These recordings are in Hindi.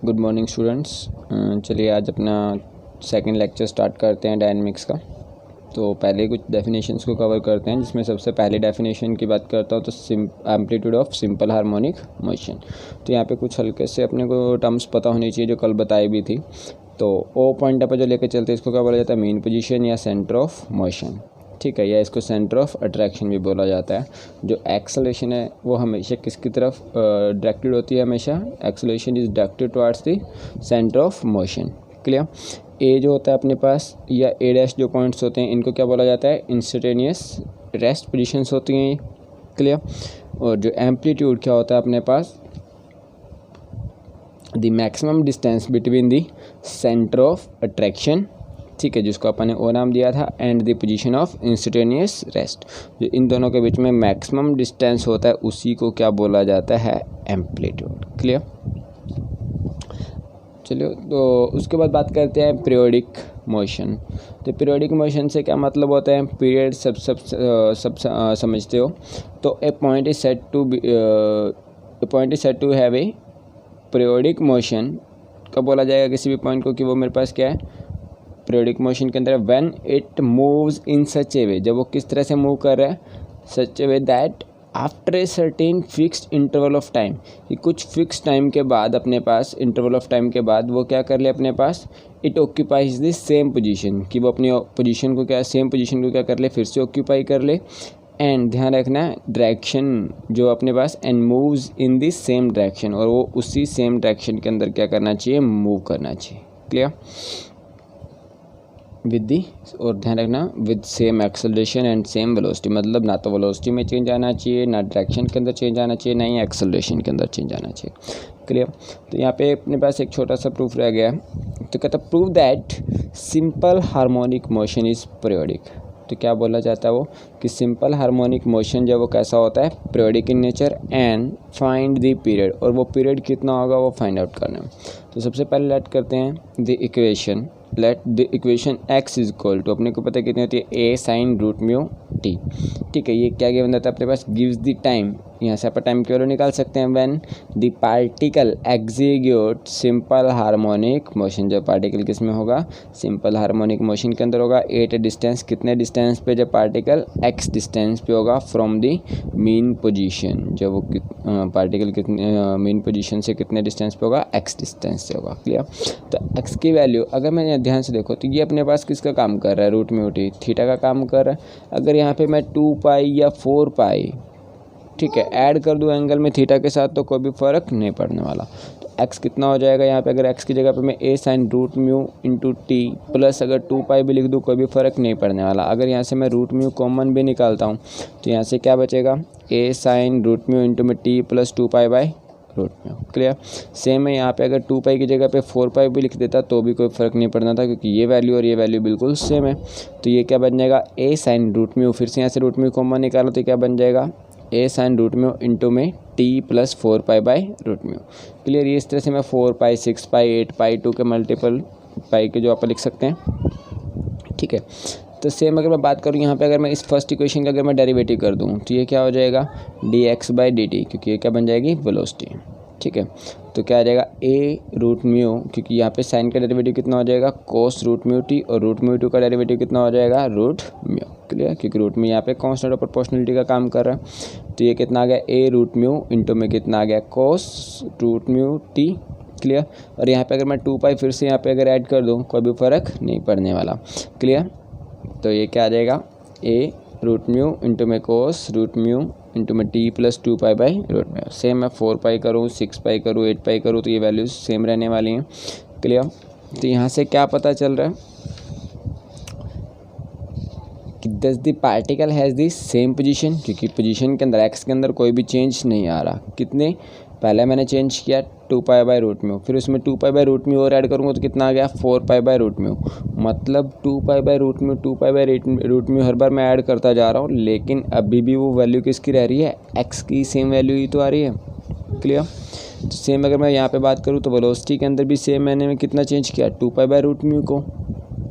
Good morning students. चलिए आज अपना सेकंड लेक्चर स्टार्ट करते हैं डायनेमिक्स का। तो पहले कुछ डेफिनेशंस को कवर करते हैं, जिसमें सबसे पहले डेफिनेशन की बात करता हूँ तो amplitude of simple harmonic motion. तो यहाँ पे कुछ हल्के से अपने को टर्म्स पता होनी चाहिए जो कल बताई भी थी। तो ओ पॉइंट पर जो लेकर चलते हैं इसको क्या बोला जाता है, मीन पोजीशन या सेंटर ऑफ मोशन, ठीक है, या इसको सेंटर ऑफ अट्रैक्शन भी बोला जाता है। जो एक्सेलरेशन है वो हमेशा किसकी तरफ डायरेक्टेड होती है, हमेशा acceleration is directed towards the centre of motion. Clear. ए जो होता है अपने पास या ए डैश जो पॉइंट्स होते हैं इनको क्या बोला जाता है, इंस्टेंटेनियस रेस्ट पोजीशंस होती हैं। क्लियर। और जो एम्पलीट्यूड क्या होता है अपने पास, the maximum distance between the centre of attraction, ठीक है, जिसको अपन ने ओ नाम दिया था, and the position of instantaneous rest. जो इन दोनों के बीच में मैक्सिमम डिस्टेंस होता है उसी को क्या बोला जाता है, एम्पलीट्यूड। क्लियर। चलिए तो उसके बाद बात करते हैं पीरियोडिक मोशन। तो पीरियोडिक मोशन से क्या मतलब होता है, पीरियड सब समझते हो। तो a point is said to have a periodic motion. कब बोला जाएगा किसी भी पॉइंट को कि वो मेरे पास क्या है, पीरियोडिक मोशन के अंदर, when it moves in such a way, जब वो किस तरह से मूव कर रहा है, such a way that after a certain fixed interval of time, कि कुछ फिक्स टाइम के बाद अपने पास, इंटरवल ऑफ टाइम के बाद वो क्या कर ले अपने पास, it occupies the same position, कि वो अपनी पोजीशन को क्या, सेम पोजीशन को क्या कर ले, फिर से ऑक्यूपाई कर ले। एंड ध्यान रखना डायरेक्शन जो अपने पास, and moves in the same direction, और वो उसी सेम डायरेक्शन के अंदर क्या करना चाहिए, मूव करना चाहिए। क्लियर। विद दी, और ध्यान रखना with same acceleration and same velocity, मतलब ना तो वेलोसिटी में चेंज आना चाहिए, ना डायरेक्शन के अंदर चेंज आना चाहिए, ना ही एक्सेलरेशन के अंदर चेंज आना चाहिए। क्लियर। तो यहाँ पे अपने पास एक छोटा सा प्रूफ रह गया, तो कहता prove that simple harmonic motion is periodic. तो क्या बोला जाता है वो, कि सिंपल हार्मोनिक मोशन जब वो कैसा होता है, periodic in nature, and find the period, और वो पीरियड कितना होगा वो फाइंड आउट करना है। तो सबसे पहले लेट करते हैं the equation, let the equation x is equal to, अपने को पता है कितनी होती है, a sine root mu t, ठीक है। ये क्या गिवन रहता है अपने पास, गिव्स द टाइम, यहाँ से अपन टाइम की वैल्यू निकाल सकते हैं, when the particle execute simple harmonic motion, जब पार्टिकल किस में होगा, सिंपल हार्मोनिक मोशन के अंदर होगा, एट डिस्टेंस, कितने डिस्टेंस पे, जब पार्टिकल x डिस्टेंस पे होगा फ्रॉम द मीन पोजीशन, जब वो पार्टिकल कितने मीन पोजीशन से कितने डिस्टेंस पे होगा, x डिस्टेंस से होगा। क्लियर। तो x की वैल्यू अगर मैं ध्यान से देखो तो ये अपने पास किसका काम कर रहा है, रूट म्यू टी, थीटा का काम कर रहा है। अगर यहाँ पे मैं 2 पाई या 4 पाई, ठीक है, ऐड कर दूँ एंगल में थीटा के साथ, तो कोई भी फ़र्क नहीं पड़ने वाला। तो x कितना हो जाएगा यहाँ पे, अगर x की जगह पे मैं a sine root mu into T plus अगर 2 पाई भी लिख दूँ, कोई भी फ़र्क नहीं पड़ने वाला। अगर यहाँ से मैं रूट म्यू कॉमन भी निकालता हूँ तो यहाँ से क्या बचेगा, a sine root mu into में T plus 2 pi by root mu. Clear. Same है यहाँ पे, अगर 2 पाई की जगह पे 4 पाई भी लिख देता तो भी कोई फ़र्क नहीं पड़ना था, क्योंकि ये वैल्यू और ये वैल्यू बिल्कुल सेम है। तो ये क्या बन जाएगा, a साइन रूट म्यू, फिर से यहाँ से रूट म्यू कॉमन निकालो तो क्या बन जाएगा, a sine root mu into में t plus 4 pi by root mu. Clear. ये इस तरह से मैं 4 पाई 6 पाई 8 पाई 2 के मल्टीपल पाई के जो आप लिख सकते हैं, ठीक है। तो सेम अगर मैं बात करूँ यहाँ पे, अगर मैं इस फर्स्ट इक्वेशन का अगर मैं डेरिवेटिव कर दूँ तो ये क्या हो जाएगा, dx बाई dt, क्योंकि ये क्या बन जाएगी, वेलोसिटी, ठीक है। तो क्या आ जाएगा, a रूट म्यू, क्योंकि यहाँ पे साइन का डेरिवेटिव कितना हो जाएगा, कोस रूट म्यू टी, और रूट म्यू टू का डेरिवेटिव कितना हो जाएगा, रूट म्यू। क्लियर। क्योंकि रूट म्यू यहाँ पे कांस्टेंट और प्रोपोर्शनलिटी का काम कर रहा है। तो ये कितना आ गया, a रूट म्यू इंटू में कितना आ गया, कोस रूट म्यू टी। क्लियर। और यहाँ पे अगर मैं 2 पाई फिर से यहाँ पे अगर ऐड कर दूँ, कोई भी फ़र्क नहीं पड़ने वाला। क्लियर। तो ये क्या आ जाएगा, a रूट म्यू इंटू में कोस रूट म्यू इंटू में T plus 2 pi by root mu. Same मैं 4 पाई करूँ, 6 पाई करूँ, 8 पाई करूँ तो ये वैल्यूज सेम रहने वाली हैं। क्लियर। तो यहाँ से क्या पता चल रहा है कि दस the particle has the same position, क्योंकि पोजीशन के अंदर x के अंदर कोई भी चेंज नहीं आ रहा। कितने, पहले मैंने चेंज किया 2 पाई बाई रूट म्यू, फिर उसमें 2 पाई बाई रूट म्यू और ऐड करूँगा तो कितना आ गया, 4 पाई बाई रूट म्यू। मतलब 2 pi by root mu, 2 pi by root mu हर बार मैं ऐड करता जा रहा हूँ, लेकिन अभी भी वो वैल्यू किसकी रह रही है, x की सेम वैल्यू ही तो आ रही है। क्लियर। तो सेम अगर मैं यहाँ पे बात करूँ तो वेलोसिटी के अंदर भी सेम मैंने कितना चेंज किया, 2 पाई बाई रूट म्यू को।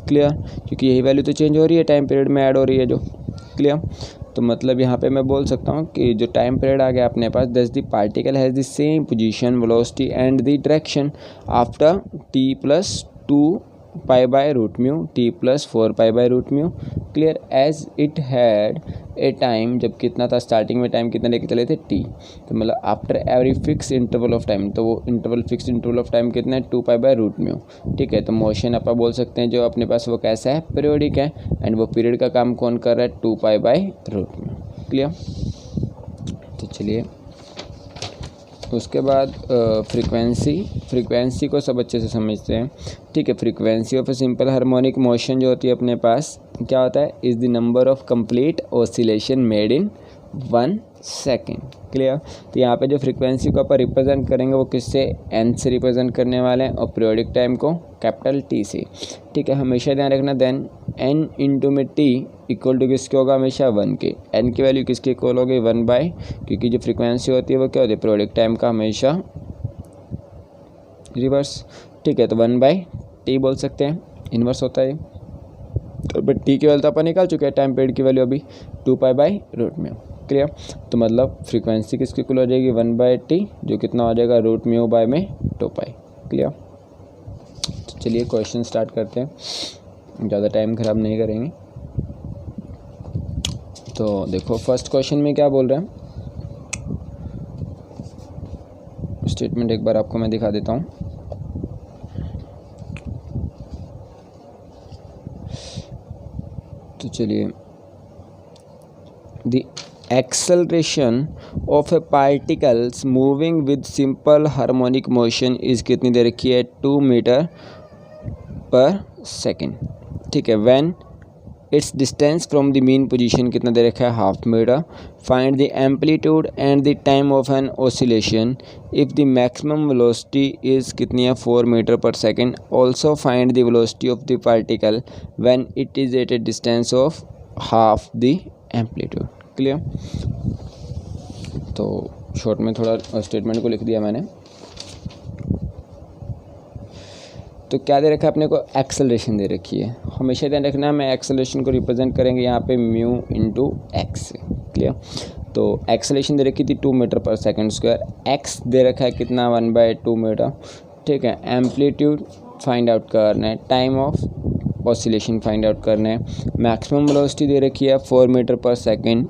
क्लियर। क्योंकि यही वैल्यू तो चेंज हो रही है, टाइम पीरियड में ऐड हो रही है जो। क्लियर। तो मतलब यहाँ पे मैं बोल सकता हूँ कि जो टाइम पीरियड आ गया अपने पास, thus the particle has the same position, velocity and the direction after t plus 2 pi by root mu, t plus 4 pi by root mu. Clear, as it had a time, जब कितना था स्टार्टिंग में टाइम कितना लेके चले थे t, तो मतलब after every fix interval of time, तो वो interval fix interval of time कितना है 2 पाई बाय रूट म्यू। ठीक है, तो मोशन अपन बोल सकते हैं जो अपने पास वो कैसा है, पीरियोडिक है, एंड वो पीरियड का काम कौन कर रहा है 2 pi by root mu. Clear, तो चलिए उसके बाद फ्रीक्वेंसी को सब अच्छे से समझते हैं। ठीक है, frequency of a simple harmonic motion जो होती है अपने पास क्या होता है, is the number of complete oscillation made in 1 second. Clear, तो यहाँ पे जो फ्रीक्वेंसी को अपन रिप्रेजेंट करेंगे वो किससे, n से रिप्रेजेंट करने वाले हैं, और पीरियोडिक टाइम को कैपिटल T से। ठीक है, हमेशा ध्यान रखना, देन n इंटू में T इक्वल टू किसके होगा, हमेशा 1 के। n की वैल्यू किसके इक्वल होगी, 1 बाय, क्योंकि जो फ्रीक्वेंसी होती है वो क्या होती है, पीरियोडिक टाइम का हमेशा रिवर्स। ठीक है, तो 1 बाय T बोल सकते हैं, इन्वर्स होता है। तो बट T की वैल्यू तो अपन निकाल चुके हैं, टाइम पीरियड की वैल्यू अभी 2 pi by root mu. Clear, तो मतलब फ्रीक्वेंसी किसकी इक्वल हो जाएगी 1 बाय T, जो कितना हो जाएगा रूट म्यू बाय में 2 पाई। क्लियर, तो चलिए क्वेश्चन स्टार्ट करते हैं, ज़्यादा टाइम ख़राब नहीं करेंगे। तो देखो फर्स्ट क्वेश्चन में क्या बोल रहे हैं, स्टेटमेंट एक बार आपको मैं दिखा देता हूँ। तो चलिए, the acceleration of A particles moving with simple harmonic motion is कितनी दे रखी है, 2 मीटर पर सेकेंड। ठीक है, when its distance from the mean position कितना दे रखा है, 1/2 metre. Find the amplitude and the time of an oscillation if the maximum velocity is कितनी है, 4 metre per second. Also find the velocity of the particle when it is at a distance of half the amplitude. Clear, तो शॉर्ट में थोड़ा स्टेटमेंट को लिख दिया मैंने। तो क्या दे रखा है अपने को, एक्सेलरेशन दे रखी है। हमेशा ध्यान रखना है, मैं एक्सेलरेशन को रिप्रेजेंट करेंगे यहाँ पे म्यू इंटू एक्स। क्लियर, तो एक्सेलरेशन दे रखी थी 2 metre per second square, x दे रखा है कितना 1 बाय 2 मीटर। ठीक है, एम्पलीट्यूड फाइंड आउट करना है, time of oscillation find out करना है, मैक्सिमम वेलोसिटी दे रखी है 4 मीटर पर सेकेंड।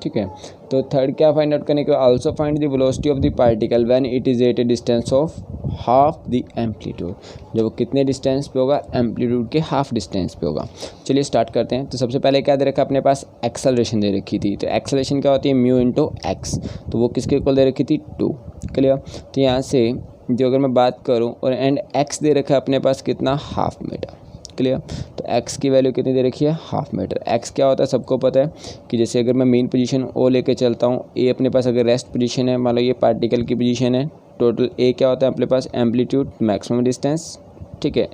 ठीक है, तो थर्ड क्या फाइंड आउट करने के, also find the velocity of the particle when it is at a distance of half the amplitude, जब वो कितने डिस्टेंस पे होगा, एम्पलीट्यूड के हाफ डिस्टेंस पे होगा। चलिए स्टार्ट करते हैं। तो सबसे पहले क्या दे रखा अपने पास, एक्सेलरेशन दे रखी थी। तो एक्सेलरेशन क्या होती है, म्यू इंटू एक्स, तो वो किसके इक्वल दे रखी थी 2। क्लियर, तो यहाँ से जो अगर मैं बात करूँ और एंड एक्स दे रखा है अपने पास कितना, 1/2 मीटर। क्लियर, तो x की वैल्यू कितनी दे रखी है, 1/2 मीटर। x क्या होता है सबको पता है कि जैसे अगर मैं मेन पोजीशन O लेके चलता हूँ, A अपने पास अगर रेस्ट पोजीशन है, मान लो ये पार्टिकल की पोजीशन है, टोटल A क्या होता है अपने पास, एम्पलीट्यूड मैक्सिमम डिस्टेंस। ठीक है,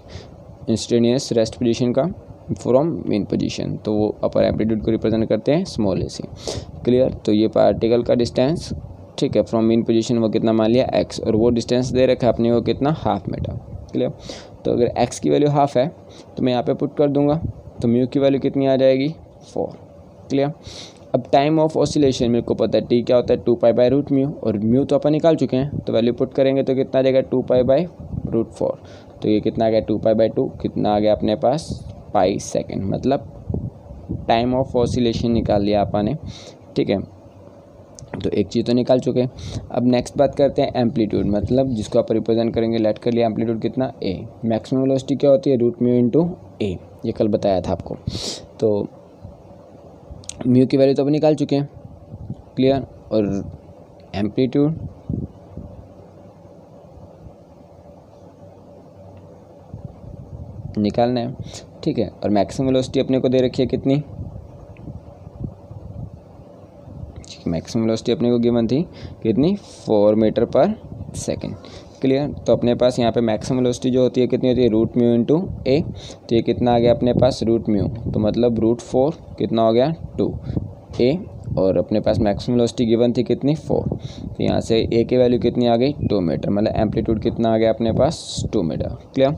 इंस्टेंटेनियस रेस्ट पोजीशन का फ्रॉम मेन पोजीशन, तो वो अपर एम्पलीट्यूड को रिप्रेजेंट करते हैं स्मॉल a से। क्लियर, तो ये पार्टिकल का डिस्टेंस, ठीक है, फ्रॉम मेन पोजीशन वो कितना मान लिया x, और वो डिस्टेंस दे रखा है अपने को कितना, 1/2 मीटर। क्लियर, तो अगर x की वैल्यू 1/2 है तो मैं यहाँ पे पुट कर दूंगा, तो म्यू की वैल्यू कितनी आ जाएगी, 4। क्लियर, अब टाइम ऑफ ऑसिलेशन मेरे को पता है t क्या होता है, 2 पाई बाय रूट म्यू, और म्यू तो अपन निकाल चुके हैं, तो वैल्यू पुट करेंगे तो कितना आ जाएगा, 2 पाई बाय रूट 4। तो ये कितना आ गया, 2 पाई बाय 2, कितना आ गया अपने पास, पाई सेकेंड, मतलब टाइम ऑफ ऑसिलेशन निकाल लिया अपन ने। ठीक है, तो एक चीज़ तो निकाल चुके हैं। अब नेक्स्ट बात करते हैं एम्पलीट्यूड, मतलब जिसको आप रिप्रेजेंट करेंगे, लेट कर लिया एम्पलीट्यूड कितना, a। मैक्सिमम वेलोसिटी क्या होती है, रूट म्यू इंटू a, ये कल बताया था आपको। तो म्यू की वैल्यू तो अब निकाल चुके हैं। क्लियर, और एम्पलीट्यूड निकालना है। ठीक है, और मैक्सिमम वेलोसिटी अपने को दे रखी है कितनी, मैक्सिमम वेलोसिटी अपने को गिवन थी कितनी, 4 मीटर पर सेकेंड। क्लियर, तो अपने पास यहाँ पे मैक्सिमम वेलोसिटी जो होती है कितनी होती है, रूट म्यू इंटू a। तो ये कितना आ गया अपने पास, रूट म्यू, तो मतलब रूट 4 कितना हो गया, 2 a, और अपने पास मैक्सिमम वेलोसिटी गिवन थी कितनी 4। तो यहाँ से ए की वैल्यू कितनी आ गई 2 मीटर, मतलब एम्पलीट्यूड कितना आ गया अपने पास 2 मीटर। क्लियर,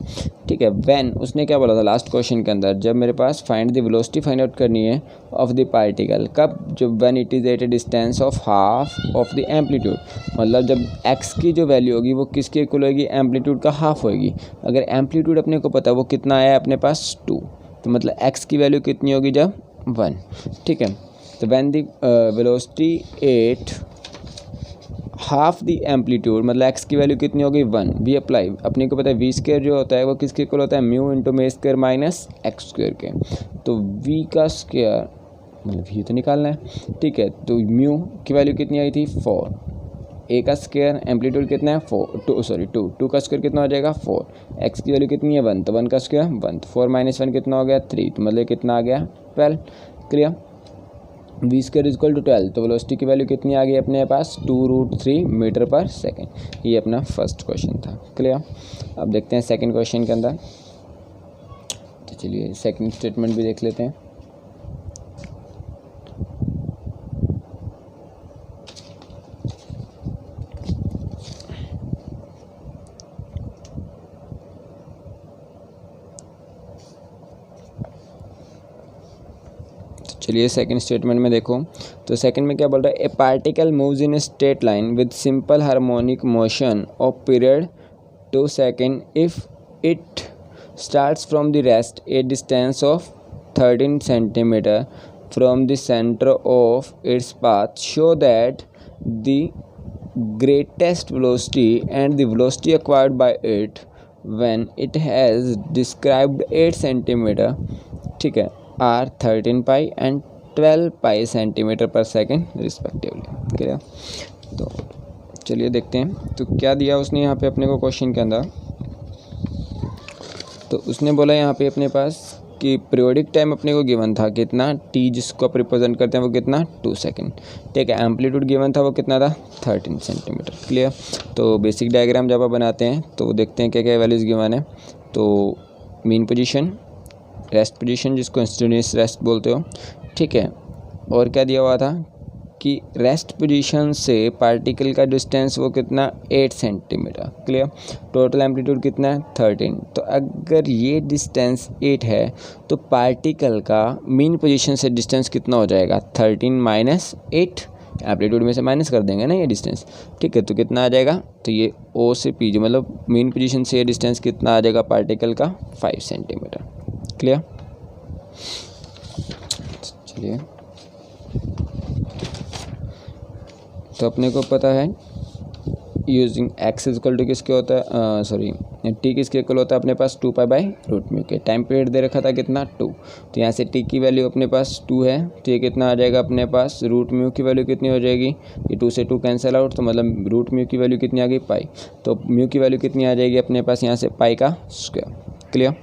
ठीक है। व्हेन उसने क्या बोला था लास्ट क्वेश्चन के अंदर, जब मेरे पास find the velocity find out करनी है ऑफ द पार्टिकल, कब, जब when it is at a distance of half of the amplitude, मतलब जब एक्स की जो वैल्यू होगी वो किसके इक्वल होगी, एम्पलीट्यूड का हाफ होगी। अगर एम्पलीट्यूड अपने को पता है वो कितना आया अपने पास 2, तो मतलब एक्स की वैल्यू कितनी होगी जब 1, ठीक है। तो when the velocity at half the amplitude, मतलब एक्स की वैल्यू कितनी होगी 1, वी अप्लाई, अपने को पता है वी स्क्वायर जो होता है वो किसके इक्वल होता है, म्यू इंटू मे स्क्वायर माइनस एक्स स्क्वायर के। तो वी का स्क्वायर मतलब वी तो निकालना है, ठीक है। तो म्यू की वैल्यू कितनी आई थी 4, ए का स्क्वायर एम्पलीट्यूड कितना है 2 का स्क्वायर कितना हो जाएगा 4, एक्स की वैल्यू कितनी है 1, तो 1 का स्क्वायर 1, तो 4 - 1 कितना हो गया 3, तो मतलब कितना आ गया 12। Clear, v square is equal to 12, तो वेलोसिटी की वैल्यू कितनी आ गई अपने पास 2√3 मीटर पर सेकेंड। ये अपना फर्स्ट क्वेश्चन था। क्लियर, अब देखते हैं सेकेंड क्वेश्चन के अंदर। तो चलिए सेकेंड स्टेटमेंट भी देख लेते हैं। चलिए सेकंड स्टेटमेंट में देखो, तो सेकंड में क्या बोल रहा है, a particle moves in a straight line with simple harmonic motion of period 2 second if it starts from the rest a distance of 13 centimetre from the centre of its path, show that the greatest velocity and the velocity acquired by it when it has described 8 centimetre, ठीक है, are 13 pi and 12 pi centimetre पर सेकेंड रिस्पेक्टिवली। क्लियर, तो चलिए देखते हैं तो क्या दिया उसने यहाँ पे अपने को क्वेश्चन के अंदर। तो उसने बोला यहाँ पे अपने पास कि पीरियोडिक टाइम अपने को गिवन था कितना, टी जिसको आप रिप्रेजेंट करते हैं वो कितना 2 सेकेंड, ठीक है। एम्पलीट्यूड गिवन था वो कितना था 13 सेंटीमीटर। क्लियर, तो बेसिक डायग्राम जब आप बनाते हैं तो देखते हैं क्या क्या वैल्यूज़ गिवन है। तो मीन पोजीशन, रेस्ट पोजीशन जिसको इंस्टेंटेनियस रेस्ट बोलते हो, ठीक है। और क्या दिया हुआ था कि रेस्ट पोजीशन से पार्टिकल का डिस्टेंस वो कितना 8 सेंटीमीटर। क्लियर, टोटल एम्पलीट्यूड कितना है 13। तो अगर ये डिस्टेंस 8 है तो पार्टिकल का मीन पोजीशन से डिस्टेंस कितना हो जाएगा 13 माइनस 8, एम्पलीट्यूड में से माइनस कर देंगे ना ये डिस्टेंस, ठीक है। तो कितना आ जाएगा, तो ये ओ से पी जो मतलब मीन पोजीशन से ये डिस्टेंस कितना आ जाएगा पार्टिकल का 5 सेंटीमीटर। क्लियर, चलिए तो अपने को पता है using x is equal to किसके होता है, सॉरी टी किसके इक्वल होता है अपने पास 2 पाई बाई रूट म्यू के। टाइम पीरियड दे रखा था कितना 2, तो यहाँ से टी की वैल्यू अपने पास 2 है, तो ये कितना आ जाएगा अपने पास रूट म्यू की वैल्यू कितनी हो जाएगी, ये 2 से 2 कैंसिल आउट, तो मतलब रूट म्यू की वैल्यू कितनी आ गई पाई, तो म्यू की वैल्यू कितनी आ जाएगी अपने पास यहाँ से पाई का स्क्वायर। क्लियर,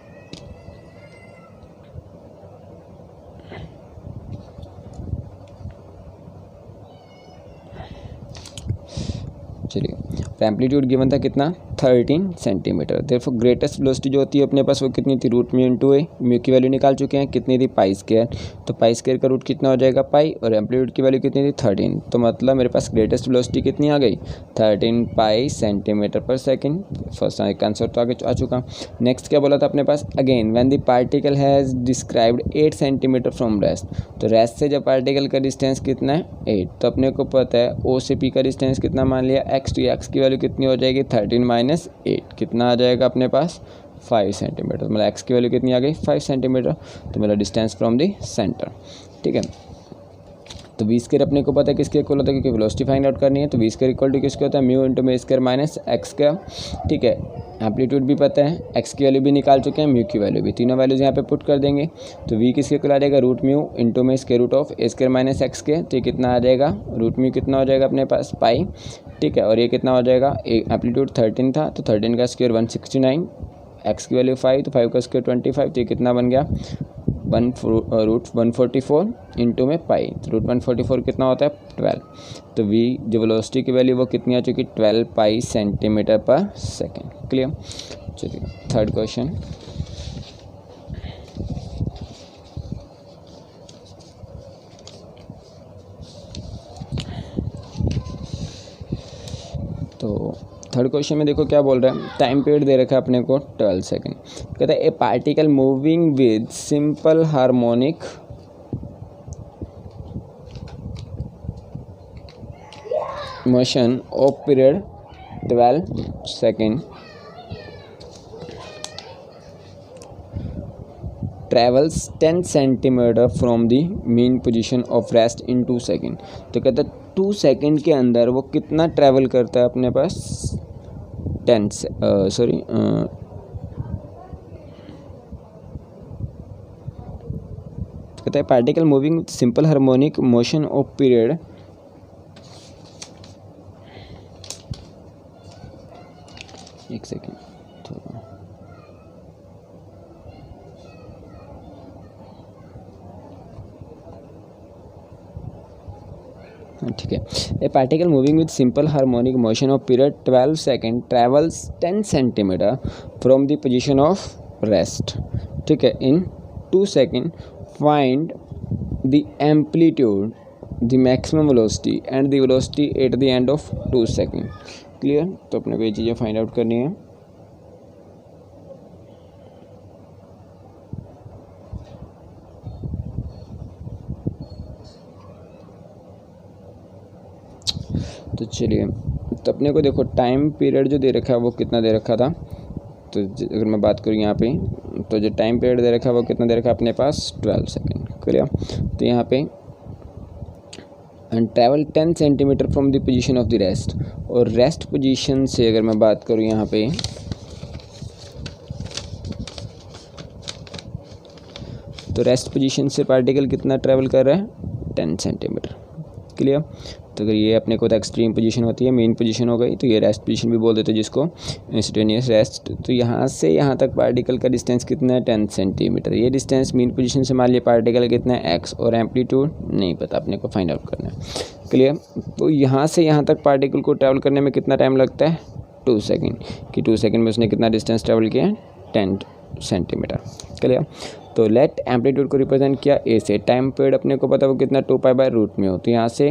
चलिए तो एम्पलीट्यूड गिवन था कितना 13 सेंटीमीटर। देयरफॉर ग्रेटेस्ट वेलोसिटी जो होती है अपने पास वो कितनी थी रूट म्यू इंटू ए, म्यू की वैल्यू निकाल चुके हैं कितनी थी पाई स्क्वायर, तो पाई स्क्वायर का रूट कितना हो जाएगा पाई, और एम्पलीट्यूड की वैल्यू कितनी थी 13, तो मतलब मेरे पास ग्रेटेस्ट वेलोसिटी कितनी आ गई 13 पाई सेंटीमीटर पर सेकेंड। फर्स्ट आंसर तो आगे आ चुका। नेक्स्ट क्या बोला था अपने पास, again when the particle has described 8 centimetre from rest, तो रेस्ट से जब पार्टिकल का डिस्टेंस कितना है 8, तो अपने को पता है ओ से पी का डिस्टेंस कितना मान लिया एक्स, तो एक्स की वैल्यू कितनी हो जाएगी 13 माइनस 8, कितना आ जाएगा अपने पास 5 सेंटीमीटर, मतलब एक्स की वैल्यू कितनी आ गई 5 सेंटीमीटर, तो मेरा डिस्टेंस फ्रॉम द सेंटर। ठीक है, तो वी स्क्वायर अपने को पता है किसके इक्वल होता है, क्योंकि वेलोसिटी फाइंड आउट करनी है, तो वी स्क्वायर इक्वल टू किसके होता है म्यू इंटू मे स्क्वायर माइनस एक्स स्क्वायर। ठीक है, एम्पलीट्यूड भी पता है, एक्स की वैल्यू भी निकाल चुके हैं, म्यू की वैल्यू भी, तीनों वैल्यूज यहाँ पे पुट कर देंगे, तो वी किसके इक्वल आ जाएगा रूट म्यू इंटू में square root of a square minus x के, तो ये कितना आ जाएगा रूट म्यू कितना हो जाएगा अपने पास पाई। ठीक है, और ये कितना हो जाएगा, एम्पलीट्यूड 13 था तो 13 का स्क्वायर 169, एक्स की वैल्यू 5 तो 5 का स्क्वायर 25, तो ये कितना बन गया रूट 144 इंटू में पाई, तो रूट 144 कितना होता है 12, तो वी जो वेलोसिटी की वैल्यू वो कितनी आ चुकी 12 पाई सेंटीमीटर पर सेकेंड। क्लियर, चलिए थर्ड क्वेश्चन। तो थर्ड क्वेश्चन में देखो क्या बोल रहा है, टाइम पीरियड दे रखा है अपने को 12 सेकेंड। कहता है a particle moving with simple harmonic motion of period 12 second travels 10 centimetre from the mean position of rest in 2 second. तो कहता है 2 सेकेंड के अंदर वो कितना ट्रैवल करता है अपने पास 10 कहता है particle moving with simple harmonic motion of period एक सेकेंड ठीक है। A particle moving with simple harmonic motion of period 12 second travels 10 centimetre from the position of rest, ठीक है, इन 2 second find the amplitude the maximum velocity and the velocity at the end of 2 second. Clear? तो अपने को ये चीज़ें फाइंड आउट करनी है। तो चलिए, तो अपने को देखो टाइम पीरियड जो दे रखा है वो कितना दे रखा था। तो अगर मैं बात करूँ यहाँ पे, तो जो टाइम पीरियड दे रखा है वो कितना दे रखा है अपने पास 12 सेकेंड। क्लियर? तो यहाँ पे and travel 10 centimetre from the position of the rest, और रेस्ट पोजीशन से अगर मैं बात करूँ यहाँ पे, तो रेस्ट पोजीशन से पार्टिकल कितना ट्रैवल कर रहा है 10 सेंटीमीटर। क्लियर? तो अगर ये अपने को तो एक्सट्रीम पोजीशन होती है, मेन पोजीशन हो गई, तो ये रेस्ट पोजीशन भी बोल देते हैं जिसको, इंस्टेंटेनियस रेस्ट। तो यहाँ से यहाँ तक पार्टिकल का डिस्टेंस कितना है 10 सेंटीमीटर। ये डिस्टेंस मेन पोजीशन से मान लिया पार्टिकल कितना है x, और एम्पलीट्यूड नहीं पता, अपने को फाइंड आउट करना है। क्लियर? तो यहाँ से यहाँ तक पार्टिकल को ट्रैवल करने में कितना टाइम लगता है 2 सेकेंड, कि 2 सेकेंड में उसने कितना डिस्टेंस ट्रैवल किया है 10 सेंटीमीटर। क्लियर? तो लेट एम्पलीट्यूड को रिप्रेजेंट किया ए से, टाइम पीरियड अपने को पता है वो कितना 2π/रूट में हो। तो यहाँ से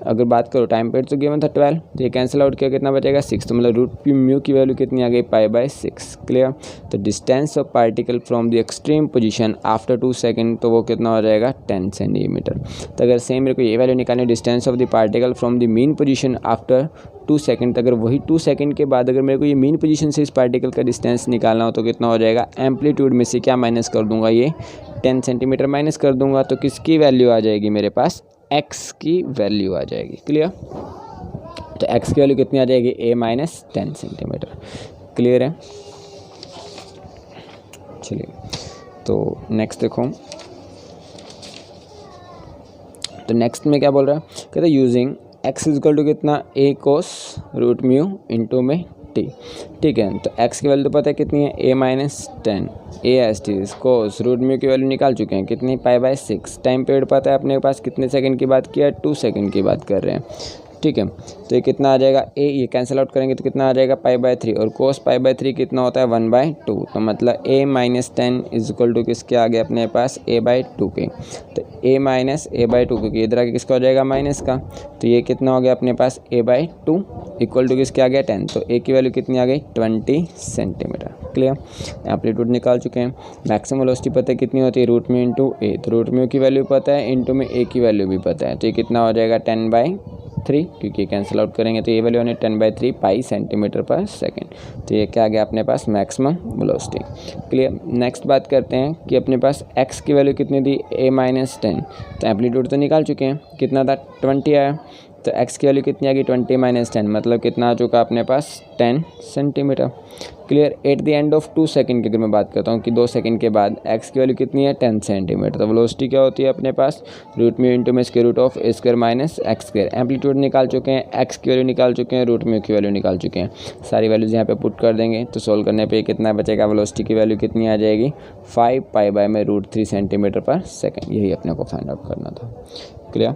अगर बात करो टाइम पीरियड तो गिवन था 12, तो ये कैंसिल आउट किया, कितना बचेगा 6, तो मतलब रूट म्यू की वैल्यू कितनी आ गई π/6। क्लियर? तो distance of particle from the extreme position after 2 second, तो वो कितना हो जाएगा 10 सेंटीमीटर। तो अगर सेम मेरे को ये वैल्यू निकालनी distance of the particle from the mean position after 2 second, अगर वही 2 सेकेंड के बाद अगर मेरे को ये मीन पोजीशन से इस पार्टिकल का डिस्टेंस निकालना हो तो कितना हो जाएगा, एम्पलीट्यूड में से क्या माइनस कर दूंगा, ये 10 सेंटीमीटर माइनस कर दूंगा, तो किसकी वैल्यू आ जाएगी मेरे पास, x की वैल्यू आ जाएगी। क्लियर? तो x की वैल्यू कितनी आ जाएगी, a-10 सेंटीमीटर। क्लियर है? चलिए, तो नेक्स्ट देखो, तो नेक्स्ट में क्या बोल रहा है, कहते हैं यूजिंग x इक्वल टू कितना a cos root mu into में t। ठीक है, तो x की वैल्यू तो पता है कितनी है a-10, a/t cos root mu की वैल्यू निकाल चुके हैं कितनी π/6। टाइम पीरियड पता है अपने पास कितने सेकंड की बात किया, 2 सेकंड की बात कर रहे हैं। ठीक है, तो ये कितना आ जाएगा a, ये कैंसिल आउट करेंगे तो कितना आ जाएगा π/3, और cos π/3 कितना होता है 1/2, तो मतलब a-10 इज इक्वल टू किसके आ गया अपने पास a/2 के। तो a-a/2 क्योंकि इधर आगे किसका हो जाएगा माइनस का, तो ये कितना हो गया अपने पास a/2 इक्वल टू किसके आ गया 10, तो a की वैल्यू कितनी आ गई 20 सेंटीमीटर। क्लियर? एम्पलीट्यूड निकाल चुके हैं। मैक्सिमम वेलोसिटी पता है कितनी होती है, रूट म्यू इंटू a, तो रूट म्यू की वैल्यू पता है, इंटू में a की वैल्यू भी पता है, तो ये कितना हो जाएगा 10/3, क्योंकि कैंसिल आउट करेंगे तो ये वैल्यू होनी 10/3 पाई सेंटीमीटर पर सेकेंड। तो ये क्या आ गया अपने पास मैक्सिमम वेलोसिटी। क्लियर? नेक्स्ट बात करते हैं कि अपने पास x की वैल्यू कितनी थी a-10, तो एम्पलीट्यूड तो निकाल चुके हैं, कितना था 20 आया, तो x की वैल्यू कितनी आ गई 20-10, मतलब कितना आ चुका अपने पास 10 centimetre. Clear? At the end of 2 second की अगर मैं बात करता हूँ कि 2 सेकेंड के बाद x की वैल्यू कितनी है 10 सेंटीमीटर, तो वेलोसिटी क्या होती है अपने पास रूट म्यू इंटू में square root of a square minus x square. Amplitude निकाल चुके हैं, x की वैल्यू निकाल चुके हैं, रूट म्यू की वैल्यू निकाल चुके हैं, सारी वैल्यूज़ यहाँ पे पुट कर देंगे, तो सोल्व करने पे कितना बचेगा, वेलोसिटी की वैल्यू कितनी आ जाएगी 5π/√3 सेंटीमीटर पर सेकेंड। यही अपने को फाइंड आउट करना था। क्लियर?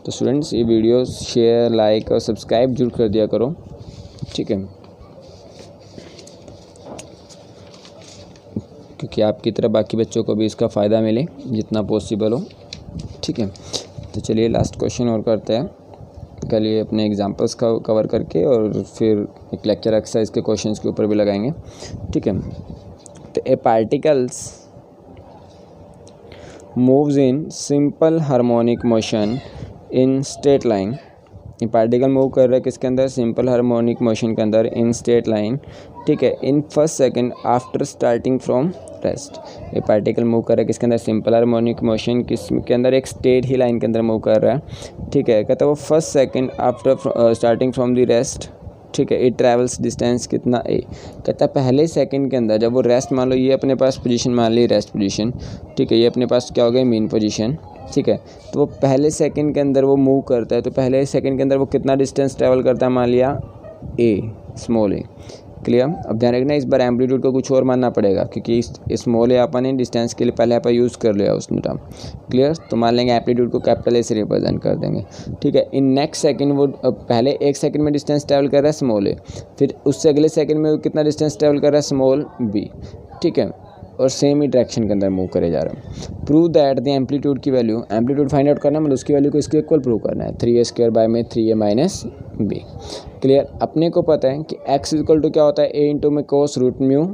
तो स्टूडेंट्स ये वीडियो शेयर, लाइक और सब्सक्राइब जरूर कर दिया करो। ठीक है, क्योंकि आपकी तरह बाकी बच्चों को भी इसका फ़ायदा मिले जितना पॉसिबल हो। ठीक है, तो चलिए लास्ट क्वेश्चन और करते हैं। प्रैक्टिकली अपने एग्जांपल्स का कवर करके और फिर एक लेक्चर एक्सरसाइज के क्वेश्चंस के ऊपर भी लगाएंगे, ठीक है। तो a particles moves in simple harmonic motion in straight line. ये पार्टिकल मूव कर रहा है किसके अंदर, सिंपल हार्मोनिक मोशन के अंदर, इन स्ट्रेट लाइन, ठीक है, in first second after starting from rest. ये पार्टिकल मूव कर रहा है किसके अंदर, सिंपल हार्मोनिक मोशन किस के अंदर, एक स्ट्रेट ही लाइन के अंदर मूव कर रहा है, ठीक है। कहता है वो first second after starting from the rest, ठीक है। इट ट्रैवल्स डिस्टेंस कितना ए, कहता है पहले सेकंड के अंदर जब वो रेस्ट, मान लो ये अपने पास पोजीशन मान ली रेस्ट पोजीशन, ठीक है, ये अपने पास क्या हो गया मीन पोजीशन, ठीक है। तो वो पहले सेकंड के अंदर वो मूव करता है, तो पहले सेकंड के अंदर वो कितना डिस्टेंस ट्रैवल करता है, मान लिया ए, स्मॉल ए, क्लियर। अब ध्यान रखना इस बार एम्पलीट्यूड को कुछ और मानना पड़ेगा क्योंकि स्मॉल ए अपन ने डिस्टेंस के लिए पहले यहाँ पर यूज़ कर लिया उसने टर्म, क्लियर। तो मान लेंगे एम्पलीट्यूड को कैपिटल ए से रिप्रेजेंट कर देंगे, ठीक है। इन नेक्स्ट सेकंड वो पहले एक सेकंड में डिस्टेंस ट्रैवल कर रहा है स्मॉल ए, फिर उससे अगले सेकंड में वो कितना डिस्टेंस ट्रैवल कर रहा है स्मॉल बी, ठीक है, और सेम ही डायरेक्शन के अंदर मूव करे जा रहा है। प्रूव दैट द एम्पलीट्यूड की वैल्यू, एम्पलीट्यूड फाइंड आउट करना मतलब उसकी वैल्यू को इसके इक्वल प्रूव करना है, 3a² बाय में 3a माइनस बी, क्लियर। अपने को पता है कि x इक्वल टू क्या होता है, a इंटू में कोस रूट म्यू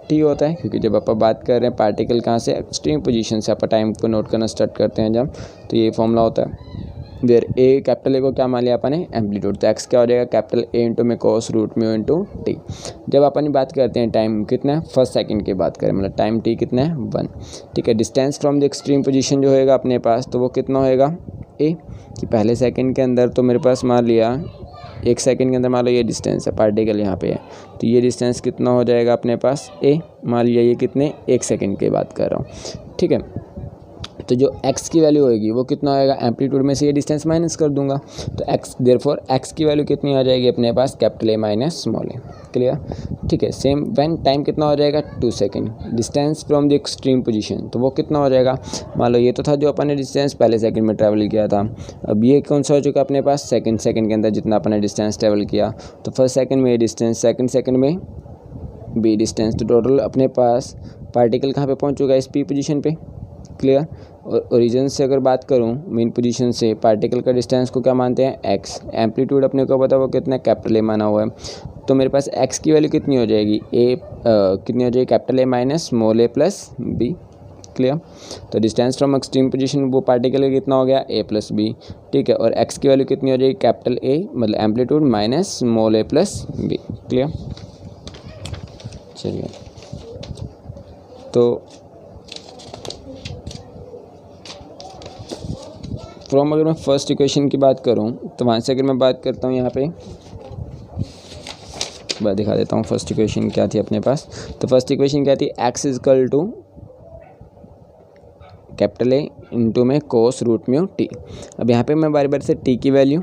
टी होता है, क्योंकि जब आप बात कर रहे हैं पार्टिकल कहाँ से, एक्सट्रीम पोजीशन से आप टाइम को नोट करना स्टार्ट करते हैं जब, तो ये फॉर्मूला होता है। वेयर ए, कैपिटल ए को क्या मान लिया अपन ने, एम्पलीट्यूड, तो एक्स क्या हो जाएगा कैपिटल ए इंटू में cos root mu into T. जब अपन बात करते हैं टाइम कितना है, फर्स्ट सेकंड की बात करें, मतलब टाइम टी कितना है 1, ठीक है। Distance from the extreme position जो होएगा अपने पास, तो वो कितना होएगा ए, कि पहले सेकंड के अंदर तो मेरे पास मान लिया एक सेकंड के अंदर मान लो ये डिस्टेंस है, पार्टिकल यहाँ पे है, तो ये डिस्टेंस कितना हो जाएगा अपने पास ए, मान लिया ये कितने एक सेकंड की बात कर रहा हूँ, ठीक है। तो जो x की वैल्यू होएगी वो कितना होएगा, एम्पलीट्यूड में से ये डिस्टेंस माइनस कर दूंगा, तो x देयरफॉर x की वैल्यू कितनी आ जाएगी अपने पास, capital A minus small a, clear, ठीक है। सेम व्हेन टाइम कितना हो जाएगा 2 second, distance from the extreme position, तो वो कितना हो जाएगा, मान लो ये तो था जो अपन ने डिस्टेंस पहले सेकंड में ट्रैवल किया था, अब ये कौन सा हो चुका अपने पास, सेकंड के अंदर जितना अपन ने डिस्टेंस ट्रैवल किया, तो फर्स्ट सेकंड में ये डिस्टेंस, सेकंड में बी डिस्टेंस, तो टोटल अपने पास पार्टिकल कहाँ पे पहुँच चुका है, इस पी पोजीशन पे, क्लियर। और ओरिजिन से अगर बात करूं मेन पोजीशन से, पार्टिकल का डिस्टेंस को क्या मानते हैं x, एम्पलीट्यूड अपने को पता है वो कितना कैपिटल ए माना हुआ है, तो मेरे पास x की वैल्यू कितनी हो जाएगी कितनी हो जाएगी, capital A minus small a plus b, clear. तो डिस्टेंस फ्रॉम एक्सट्रीम पोजीशन वो पार्टिकल का कितना हो गया a प्लस बी, ठीक है। और x की वैल्यू कितनी हो जाएगी, कैपिटल ए मतलब amplitude minus small a plus b, clear. चलिए तो फ्रॉम अगर मैं फर्स्ट इक्वेशन की बात करूं तो वहाँ से अगर मैं बात करता हूं यहाँ पे मैं दिखा देता हूं फर्स्ट इक्वेशन क्या थी अपने पास। तो फर्स्ट इक्वेशन क्या थी, x equal to capital A into में कोस रूट म्यू टी। अब यहाँ पे मैं बारी बारी से t की वैल्यू,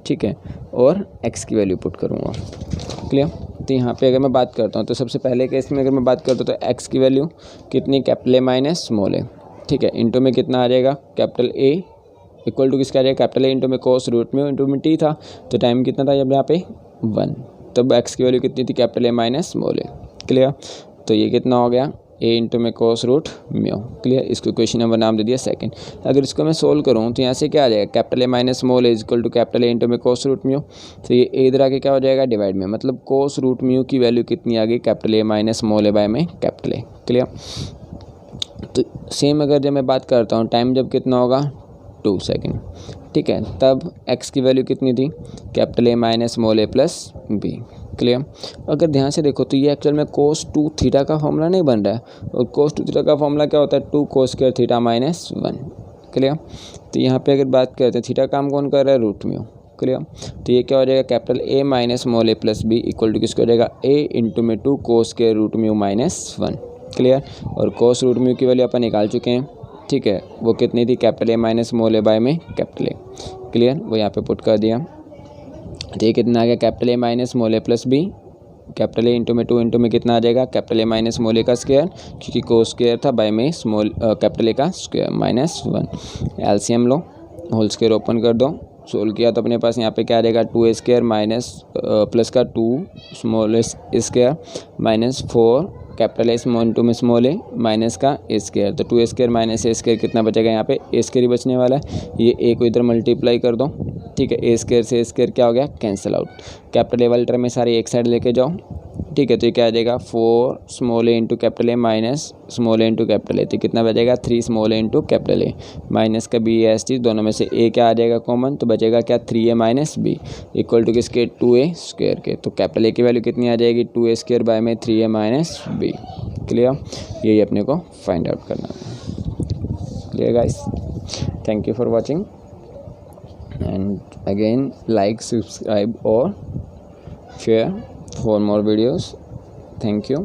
ठीक है, और x की वैल्यू पुट करूँगा, क्लियर। तो यहाँ पे अगर मैं बात करता हूँ तो सबसे पहले केस में अगर मैं बात करता हूँ तो x की वैल्यू कितनी, कैपिटल ए माइनस स्मॉल ए, ठीक है, इंटू में कितना आ जाएगा, कैपिटल ए इक्वल टू किसका आ जाएगा, कैपिटल ए इंटू में कोस रूट म्यू इंटू में टी था, तो टाइम कितना था जब यहाँ पे 1, तब x की वैल्यू कितनी थी, capital A minus small a, clear. तो ये कितना हो गया a इंटू में कोस रूट म्यू, क्लियर। इसको क्वेश्चन नंबर नाम दे दिया सेकंड। अगर इसको मैं सोल्व करूँ तो यहाँ से क्या आ जाएगा, capital A minus small a equal to capital A into में कोस रूट म्यू, तो ये ए इधर आके क्या हो जाएगा डिवाइड में, मतलब कोस रूट म्यू की वैल्यू कितनी आ गई, capital A minus small a by में कैपिटल ए, क्लियर। तो सेम अगर जब मैं बात करता हूँ टाइम जब कितना होगा 2 सेकंड, ठीक है, तब x की वैल्यू कितनी थी, capital A minus small a plus b, clear. अगर ध्यान से देखो तो ये एक्चुअल में कोस 2 थीटा का फॉर्मूला नहीं बन रहा है, और कोस 2 थीटा का फॉर्मूला क्या होता है, 2 cos square theta minus 1, clear. तो यहाँ पे अगर बात करते हैं थीटा काम कौन कर रहा है, रूट म्यू, क्लियर। तो ये क्या हो जाएगा, capital A minus small a plus b equal to किसको हो जाएगा, a इंटू में 2 cos square root mu minus 1, clear. और कोस रूट म्यू की वैल्यू अपन निकाल चुके हैं, ठीक है, वो कितनी थी, capital A minus small a by में कैपिटल ए, क्लियर, वो यहाँ पे पुट कर दिया। तो ये कितना आ गया, capital A minus small a plus b, capital A into में 2 इंटू में कितना आ जाएगा, capital A minus small a का स्क्वायर, क्योंकि कोस स्क्वायर था, बाय में स्मॉल कैपिटल ए का स्क्वायर माइनस 1। एलसीएम लो, होल स्क्वायर ओपन कर दो, सोल्व किया तो अपने पास यहाँ पे क्या आ जाएगा, 2a स्क्वायर माइनस प्लस का 2 small A square minus 4 capital A small into में स्मॉल ए माइनस का ए स्क्वायर, तो 2a स्क्वायर माइनस ए स्क्वायर कितना बचेगा, यहाँ पे ए स्क्वायर ही बचने वाला है। ये ए को इधर मल्टीप्लाई कर दो, ठीक है। ए स्क्वायर से ए स्क्वायर क्या हो गया, कैंसिल आउट। कैपिटल ए वाले टर्म में सारे एक साइड लेके जाओ, ठीक है। तो ये क्या आ जाएगा 4 small A into capital A minus small A into capital A, तो कितना बचेगा 3 small A into capital A, minus का बी एस टी, दोनों में से ए क्या आ जाएगा कॉमन, तो बचेगा क्या 3a minus B equal to किसके 2a स्क्वायर के। तो कैपिटल ए की वैल्यू कितनी आ जाएगी 2a स्क्वायर बाय में 3a माइनस बी। क्लियर, यही अपने को फाइंड आउट करना है। Clear guys, thank you for watching and again like, subscribe or share for more videos. Thank you.